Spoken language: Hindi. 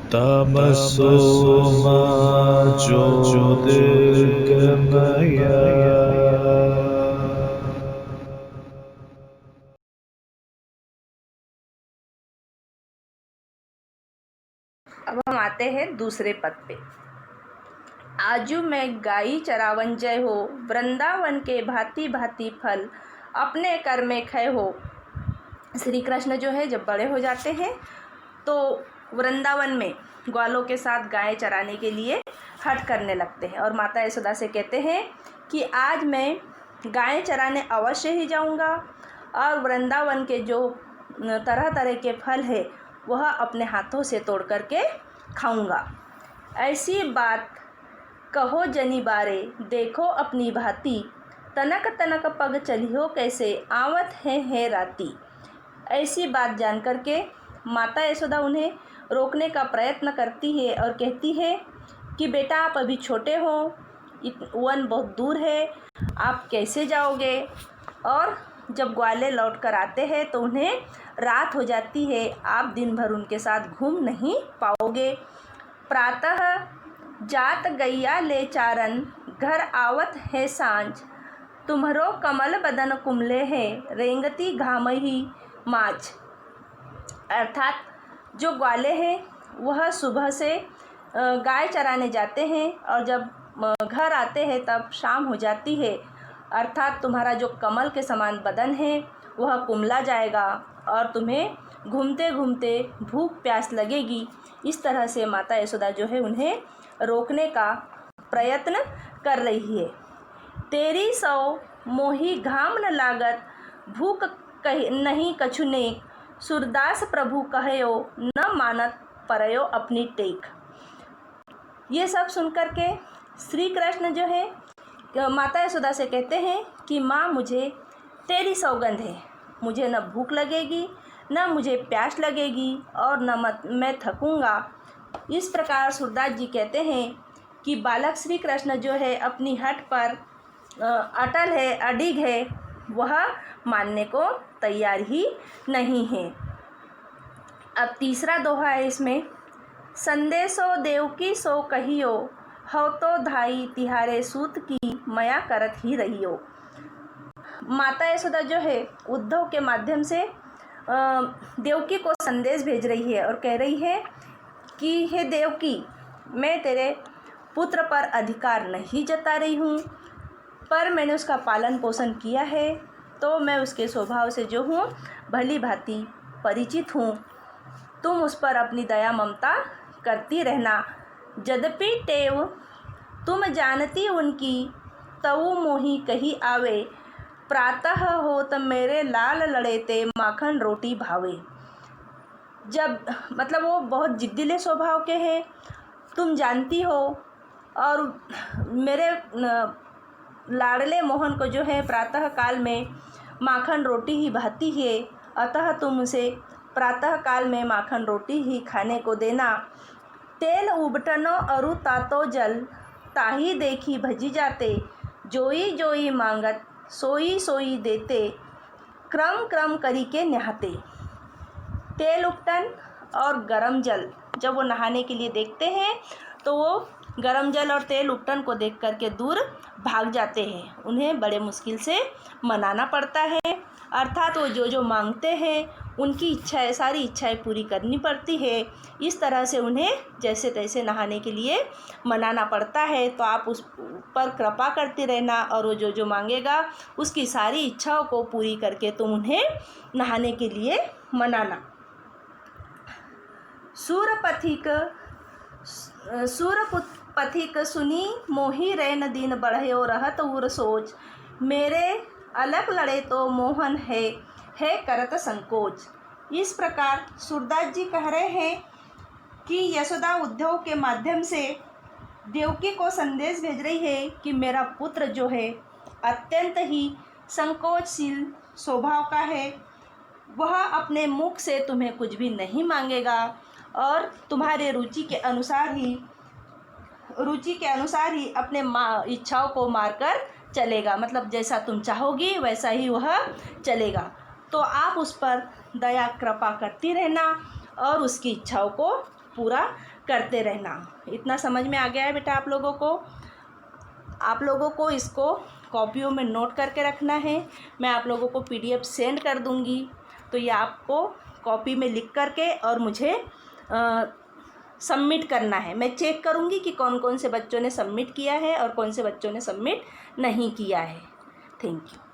तमसो मा ज्योतिर्गमय। अब हम आते हैं दूसरे पद पे। आजू मैं गाई चरावन जय हो, वृंदावन के भांति भांति फल अपने कर में खय हो। श्री कृष्ण जो है जब बड़े हो जाते हैं तो वृंदावन में ग्वालों के साथ गाय चराने के लिए हट करने लगते हैं और माता यशोदा से कहते हैं कि आज मैं गाय चराने अवश्य ही जाऊंगा और वृंदावन के जो तरह तरह के फल है वह अपने हाथों से तोड़ करके खाऊंगा। ऐसी बात कहो जनी बारे, देखो अपनी भांति, तनक तनक पग चलियो कैसे, आवत है राती। ऐसी बात जान करके माता यशोदा उन्हें रोकने का प्रयत्न करती है और कहती है कि बेटा आप अभी छोटे हो, वन बहुत दूर है, आप कैसे जाओगे। और जब ग्वाले लौट कर आते हैं तो उन्हें रात हो जाती है, आप दिन भर उनके साथ घूम नहीं पाओगे। प्रातः जात गैया ले चारन, घर आवत है सांझ, तुम्हरो कमल बदन कुमले है, रेंगती घाम ही माझ। अर्थात जो ग्वाले हैं वह सुबह से गाय चराने जाते हैं और जब घर आते हैं तब शाम हो जाती है। अर्थात तुम्हारा जो कमल के समान बदन है वह कुमला जाएगा और तुम्हें घूमते घूमते भूख प्यास लगेगी। इस तरह से माता यशोदा जो है उन्हें रोकने का प्रयत्न कर रही है। तेरी सौ मोही घाम न लागत, भूख कही नहीं कछु नेक, सूरदास प्रभु कहो न मानत परयो अपनी टेक। ये सब सुनकर के श्री कृष्ण जो है माता यशोदा से कहते हैं कि माँ मुझे तेरी सौगंध है, मुझे न भूख लगेगी न मुझे प्यास लगेगी और न मैं थकूँगा। इस प्रकार सूरदास जी कहते हैं कि बालक श्री कृष्ण जो है अपनी हट पर अटल है, अडिग है, वह मानने को तैयार ही नहीं है। अब तीसरा दोहा है इसमें, संदेशो देवकी सो कहियो, हो तो धाई तिहारे सूत की, मया करत ही रहियो। माता यशोदा जो है उद्धव के माध्यम से देवकी को संदेश भेज रही है और कह रही है कि हे देवकी, मैं तेरे पुत्र पर अधिकार नहीं जता रही हूँ, पर मैंने उसका पालन पोषण किया है तो मैं उसके स्वभाव से जो हूँ भली भांति परिचित हूँ। तुम उस पर अपनी दया ममता करती रहना। यद्यपि टेव तुम जानती उनकी, तऊ मोही कही आवे, प्रातः हो तब मेरे लाल लड़ेते, माखन रोटी भावे। जब मतलब वो बहुत जिद्दीले स्वभाव के हैं, तुम जानती हो, और मेरे लाडले मोहन को जो है प्रातः काल में माखन रोटी ही भाती है, अतः तुम उसे प्रातः काल में माखन रोटी ही खाने को देना। तेल उबटनो अरु तातो जल, ताही देखी भजी जाते, जोई जोई मांगत सोई सोई देते, क्रम क्रम करी के नहाते। तेल उपटन और गरम जल, जब वो नहाने के लिए देखते हैं तो वो गरम जल और तेल उपटन को देख करके दूर भाग जाते हैं। उन्हें बड़े मुश्किल से मनाना पड़ता है, अर्थात वो जो मांगते हैं उनकी इच्छाएं, सारी इच्छाएं पूरी करनी पड़ती है। इस तरह से उन्हें जैसे तैसे नहाने के लिए मनाना पड़ता है। तो आप उस पर कृपा करते रहना और वो जो मांगेगा उसकी सारी इच्छाओं को पूरी करके तुम उन्हें नहाने के लिए मनाना। सूरपथिक सुनी मोही रैन दिन बढ़यो, रहत उर सोच, मेरे अलग लड़े तो मोहन है करत संकोच। इस प्रकार सूरदास जी कह रहे हैं कि यशोदा उद्धव के माध्यम से देवकी को संदेश भेज रही है कि मेरा पुत्र जो है अत्यंत ही संकोचशील स्वभाव का है, वह अपने मुख से तुम्हें कुछ भी नहीं मांगेगा और तुम्हारे रुचि के अनुसार ही अपने इच्छाओं को मारकर चलेगा। मतलब जैसा तुम चाहोगी वैसा ही वह चलेगा। तो आप उस पर दया कृपा करती रहना और उसकी इच्छाओं को पूरा करते रहना। इतना समझ में आ गया है बेटा आप लोगों को? आप लोगों को इसको कॉपियों में नोट करके रखना है। मैं आप लोगों को PDF सेंड कर दूंगी, तो ये आपको कॉपी में लिख करके और मुझे सबमिट करना है। मैं चेक करूंगी कि कौन कौन से बच्चों ने सबमिट किया है और कौन से बच्चों ने सबमिट नहीं किया है। Thank you.